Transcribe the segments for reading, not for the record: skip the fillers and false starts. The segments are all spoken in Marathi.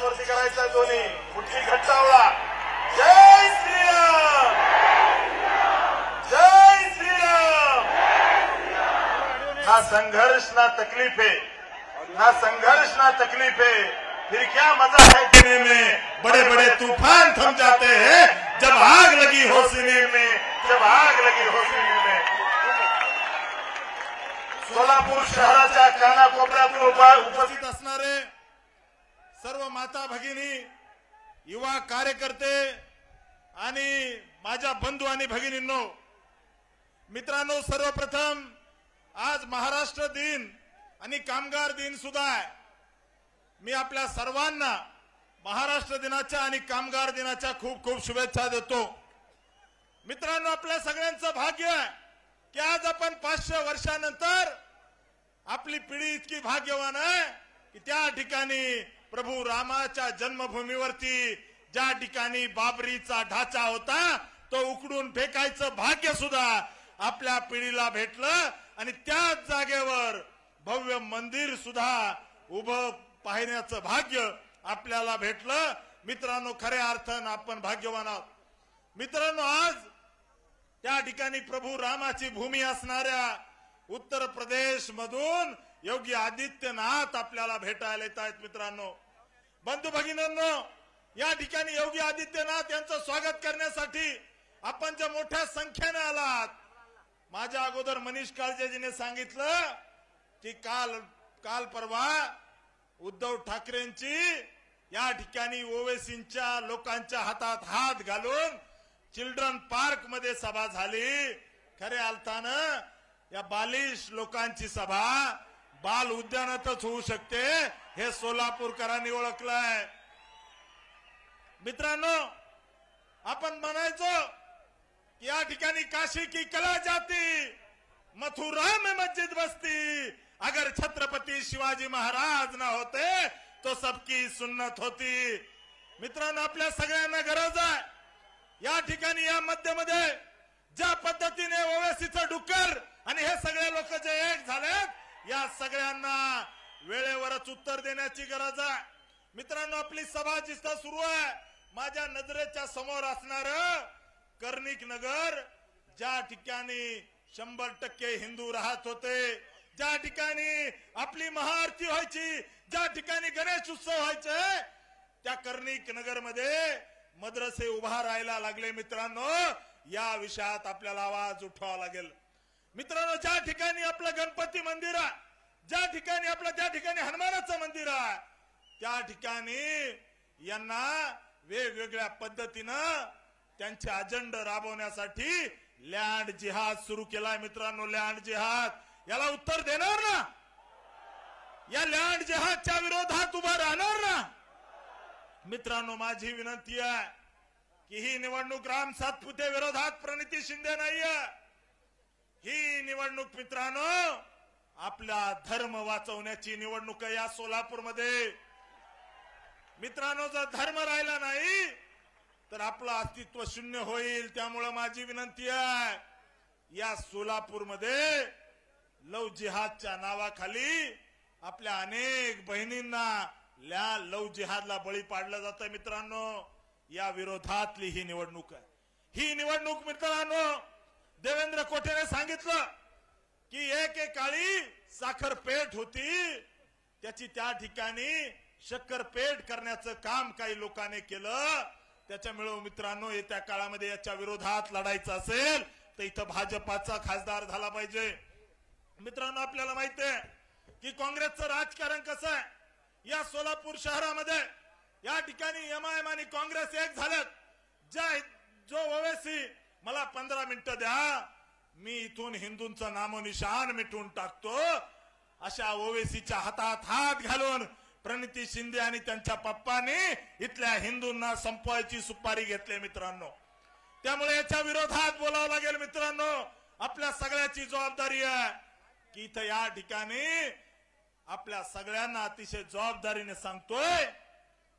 हात वरती करायचा दोन्ही, मुठी घट्ट आवळा. जय श्रीराम, जय श्रीराम. ना संघर्ष ना तकलीफ है, ना संघर्ष ना तकलीफ है, फिर क्या मजा है जीने में. बड़े बड़े तूफान थम जाते हैं जब आग लगी हो सीने में, जब आग लगी हो सीने में. सोलापूर शहराच्या कानाकोपऱ्यातून उपस्थित असणारे सर्व माता भगिनी, युवा कार्यकर्ते आणि माझ्या बंधू आणि भगिनींनो, मित्रांनो, सर्वप्रथम आज महाराष्ट्र दिन आणि कामगार दिन सुद्धा आहे. मी आपल्या सर्वांना महाराष्ट्र दिनाच्या आणि कामगार दिनाच्या खूप खूप शुभेच्छा देतो. मित्रांनो, आपल्या सगळ्यांचं भाग्य आहे की आज आपण 500 वर्षानंतर आपली पिढी इतकी भाग्यवान आहे की त्या ठिकाणी प्रभू रामाच्या जन्मभूमीवरती ज्या ठिकाणी बाबरीचा ढाचा होता तो उकडून फेकायचं भाग्य सुद्धा आपल्या पिढीला भेटलं आणि त्याच जागेवर भव्य मंदिर सुद्धा उभं पाहण्याचं भाग्य आपल्याला भेटलं. मित्रांनो, खऱ्या अर्थानं आपण भाग्यवान आहोत. मित्रांनो, आज त्या ठिकाणी प्रभू रामाची भूमी असणाऱ्या उत्तर प्रदेश मधून योगी आदित्यनाथ आपल्याला भेटायला येत आहेत. मित्रांनो, बंधू भगिनींनो, या ठिकाणी योगी आदित्यनाथ यांचं स्वागत करण्यासाठी आपण ज्या मोठ्या संख्येने आलात. माझ्या अगोदर मनीष काळजेजीने सांगितलं की काल परवा उद्धव ठाकरेंची या ठिकाणी ओवेसींच्या लोकांच्या हातात हात घालून चिल्ड्रन पार्क मध्ये सभा झाली. खऱ्या अर्थानं या बालिश लोकांची सभा बाल उद्यानातच होऊ शकते हे सोलापूरकरांनी ओळखलंय. मित्रांनो, आपण म्हणायचो या ठिकाणी काशी की कला जाती, मथुरा में मस्जिद बसती, अगर छत्रपती शिवाजी महाराज ना होते तो सबकी सुन्नत होती. मित्रांनो, आपल्या सगळ्यांना गरज आहे या ठिकाणी या मध्यमध्ये ज्या पद्धतीने ओवेसीचं डुक्कर आणि हे सगळे लोक जे एक झालेत या सगळ्यांना वेळेवरच उत्तर देण्याची गरज आहे. मित्रांनो, आपली सभा जिथं सुरू आहे माझ्या नजरेच्या समोर असणार कर्णिक नगर, ज्या ठिकाणी 100% हिंदू राहत होते, ज्या ठिकाणी आपली महाआरती व्हायची, ज्या ठिकाणी गणेश उत्सव व्हायचे, त्या कर्णिक नगर मध्ये मद्रसे उभा राहायला लागले. मित्रांनो, या विषयात आपल्याला आवाज उठवावा लागेल. मित्रांनो, ज्या ठिकाणी आपलं गणपती मंदिर आहे, ज्या ठिकाणी आपलं त्या ठिकाणी हनुमानाचं मंदिर आहे, त्या ठिकाणी यांना वेगवेगळ्या पद्धतीनं त्यांचे अजेंडा राबवण्यासाठी लँड जिहाद सुरू केलाय. मित्रांनो, लँड जिहाद याला उत्तर देणार ना? या लँड जिहादच्या विरोधात उभा राहणार ना? मित्रांनो, माझी विनंती आहे की ही निवडणूक राम सातपुते विरोधात प्रणिती शिंदे नाहीये. ही निवडणूक मित्रांनो आपला धर्म वाचवण्याची निवडणूक आहे या सोलापूरमध्ये. मित्रांनो, जर धर्म राहिला नाही तर आपलं अस्तित्व शून्य होईल. त्यामुळे माझी विनंती आहे या सोलापूरमध्ये लव जिहादच्या नावाखाली आपल्या अनेक बहिणींना लव जिहादला बळी पाडलं जातं. मित्रांनो, या विरोधातली ही निवडणूक आहे. ही निवडणूक मित्रांनो देवेंद्र कोठेने सांगितलं की एकेकाळी साखर पेठ होती, त्याची त्या ठिकाणी शक्कर पेठ करण्याचं काम काही लोकांनी केलं. त्याच्यामुळे मित्रांनो येत्या काळामध्ये याच्या विरोधात लढायचं असेल तर इथं भाजपाचा खासदार झाला पाहिजे. मित्रांनो, आपल्याला माहिती आहे की काँग्रेसचं राजकारण कसं आहे. या सोलापूर शहरामध्ये या ठिकाणी एमआयएम आणि काँग्रेस एक झालेत. जो ओवेसी मला 15 मिनिटं द्या, मी इथून हिंदूंचं नामोनिशान मिटवून टाकतो, अशा ओवेसीच्या हातात हात घालून प्रणिती शिंदे आणि त्यांच्या पप्पांनी इथल्या हिंदूंना संपवायची सुपारी घेतली. मित्रांनो, त्यामुळे याच्या विरोधात बोलावं लागेल. मित्रांनो, आपल्या सगळ्याची जबाबदारी आहे की इथं या ठिकाणी आपल्या सगळ्यांना अतिशय जबाबदारीने सांगतोय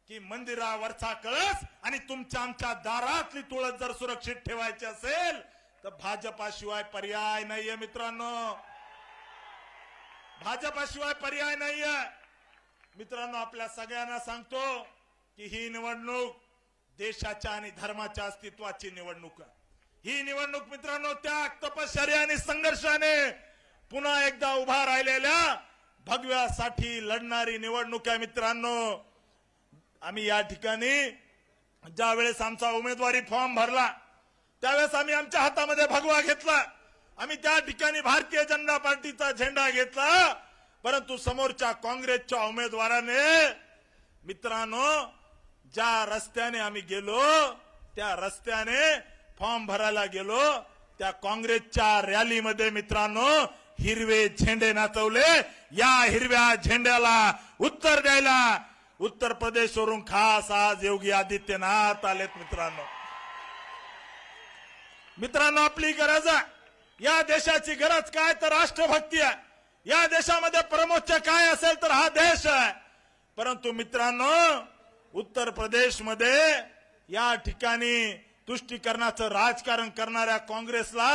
की मंदिरावरचा कळस आणि तुमच्या आमच्या दारातली तुळस जर सुरक्षित ठेवायची असेल तर भाजपाशिवाय पर्याय नाहीये. मित्रांनो, भाजपाशिवाय पर्याय नाहीये. मित्रांनो, आपल्या सगळ्यांना सांगतो की ही निवडणूक देशाच्या आणि धर्माच्या अस्तित्वाची निवडणूक आहे। ही निवडणूक मित्रांनो त्याग, तपश्चर्या आणि संघर्षाने पुन्हा एकदा उभा राहिलेल्या भगव्यासाठी लढणारी निवडणूक आहे। मित्रांनो, आम्ही या ठिकाणी ज्या वेळेस आमचा उमेदवारी फॉर्म भरला त्यावेळेस आम्ही आमच्या हातामध्ये भगवा घेतला, आम्ही त्या ठिकाणी भारतीय जनता पार्टीचा झेंडा घेतला, परंतु समोरच्या काँग्रेसच्या उमेदवाराने मित्रांनो ज्या रस्त्याने आम्ही गेलो त्या रस्त्याने फॉर्म भरायला गेलो त्या काँग्रेसच्या रॅलीमध्ये मित्रांनो हिरवे झेंडे नाचवले। या हिरव्या झेंड्याला उत्तर द्यायला उत्तर प्रदेशवरून खास आज योगी आदित्यनाथ आलेत। मित्रांनो आपली गरज आहे, या देशाची गरज काय तर राष्ट्रभक्ती आहे। या देशामध्ये परमोच्च काय असेल तर हा देश आहे। परंतु मित्रांनो उत्तर प्रदेशमध्ये या ठिकाणी तुष्टीकरणाचं राजकारण करणाऱ्या काँग्रेसला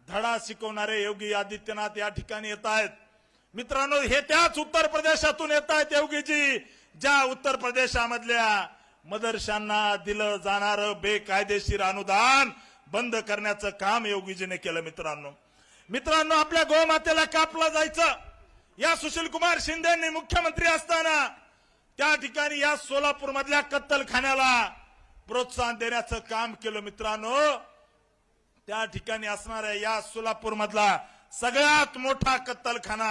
धडा शिकवणारे योगी आदित्यनाथ या ठिकाणी येत आहेत। मित्रांनो हे त्याच उत्तर प्रदेशातून येत आहेत योगीजी, ज्या उत्तर प्रदेशामधल्या मदरशांना दिलं जाणारं बेकायदेशीर अनुदान बंद करण्याचं काम योगीजीने केलं। मित्रांनो आपल्या गोमातेला कापला जायचं, या सुशील कुमार शिंदेंनी मुख्यमंत्री असताना त्या ठिकाणी या सोलापूर मधल्या कत्तलखान्याला प्रोत्साहन देण्याचं काम केलं। मित्रांनो त्या ठिकाणी असणाऱ्या या सोलापूर मधला सगळ्यात मोठा कत्तलखाना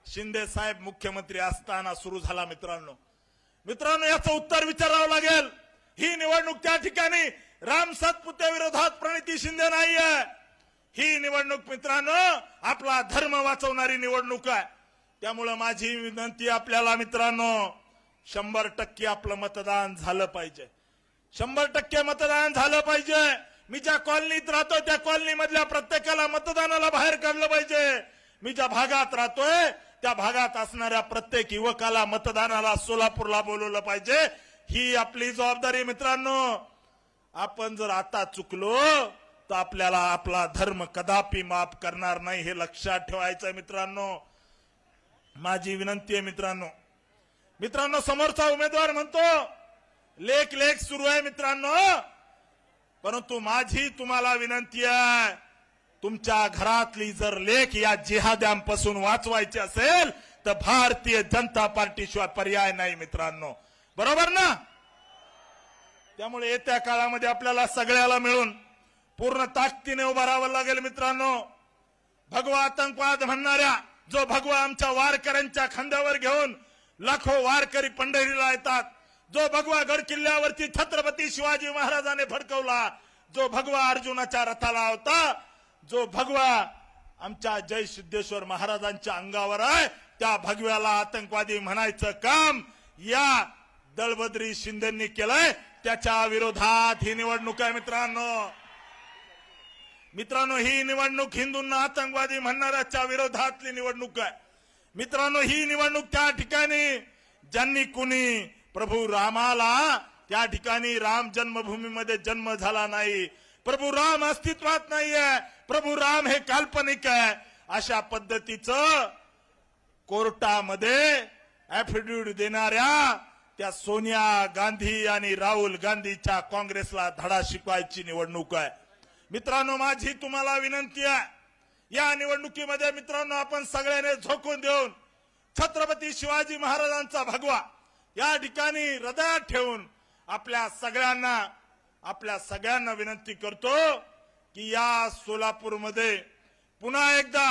शिंदे साहेब मुख्यमंत्री असताना सुरू झाला। मित्रांनो याचं उत्तर विचारावं लागेल। ही निवडणूक त्या ठिकाणी राम सातपुते विरोधात प्रणिती शिंदे नाहीये, ही निवडणूक मित्रांनो आपला धर्म वाचवणारी निवडणूक आहे। त्यामुळे माझी विनंती आपल्याला मित्रांनो 100% आपलं मतदान झालं पाहिजे, 100% मतदान झालं पाहिजे। मी ज्या कॉलनीत राहतो त्या कॉलनी मधल्या प्रत्येकाला मतदानाला बाहेर काढलं पाहिजे। मी ज्या भागात राहतोय त्या भागात असणाऱ्या प्रत्येक युवकाला मतदानाला सोलापूरला बोलवलं पाहिजे, ही आपली जबाबदारी। मित्रांनो आपण जर आता चुकलो तर आपल्याला आपला धर्म कदापि माफ करणार नाही, हे लक्षात ठेवायचं। मित्रांनो माझी विनंती आहे मित्रांनो समोरचा उमेदवार म्हणतो लेख सुरू आहे मित्रांनो, परंतु माझी तुम्हाला विनंती आहे तुमच्या घरातली जर लेख या जिहाद्यांपासून वाचवायची असेल तर भारतीय जनता पार्टीशिवाय पर्याय नाही। मित्रांनो बरोबर ना? त्यामुळे येत्या काळामध्ये आपल्याला सगळ्याला मिळून पूर्ण ताकदीने उभा राहावं लागेल। मित्रांनो भगवा आतंकवाद म्हणणाऱ्या जो भगवा आमच्या वारकऱ्यांच्या खांद्यावर घेऊन लाखो वारकरी पंढरीला येतात, जो भगवा गड किल्ल्यावरती छत्रपती शिवाजी महाराजांनी फडकवला, जो भगवा अर्जुनाच्या रथाला होता, जो भगवा आमच्या जय सिद्धेश्वर महाराजांच्या अंगावर आहे, त्या भगव्याला आतंकवादी म्हणायचं काम या दळभद्री शिंदेंनी केलंय। त्याच्या विरोधात ही निवडणूक आहे। मित्रांनो ही निवडणूक हिंदूंना आतंकवादी म्हणणाऱ्याच्या विरोधातली निवडणूक आहे। मित्रांनो ही निवडणूक त्या ठिकाणी ज्यांनी कुणी प्रभू रामाला त्या ठिकाणी राम जन्मभूमीमध्ये जन्म झाला नाही, प्रभू राम अस्तित्वात नाहीये, प्रभू राम हे काल्पनिक आहे, अशा पद्धतीचं कोर्टामध्ये ऍफिडेव्हिट देणाऱ्या त्या सोनिया गांधी आणि राहुल गांधीच्या काँग्रेसला धडा शिकवायची निवडणूक आहे। मित्रांनो माझी तुम्हाला विनंती आहे या निवडणुकीमध्ये मित्रांनो आपण सगळ्यांनी झोकून देऊन छत्रपती शिवाजी महाराजांचा भगवा या ठिकाणी हृदयात ठेवून आपल्या सगळ्यांना विनंती करतो की या सोलापूरमध्ये पुन्हा एकदा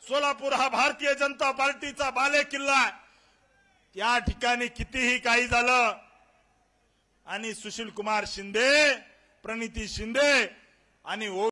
सोलापूर हा भारतीय जनता पार्टीचा बालेकिल्ला आहे। या ठिकाणी कितीही काही झालं आणि सुशील कुमार शिंदे, प्रणिती शिंदे आणि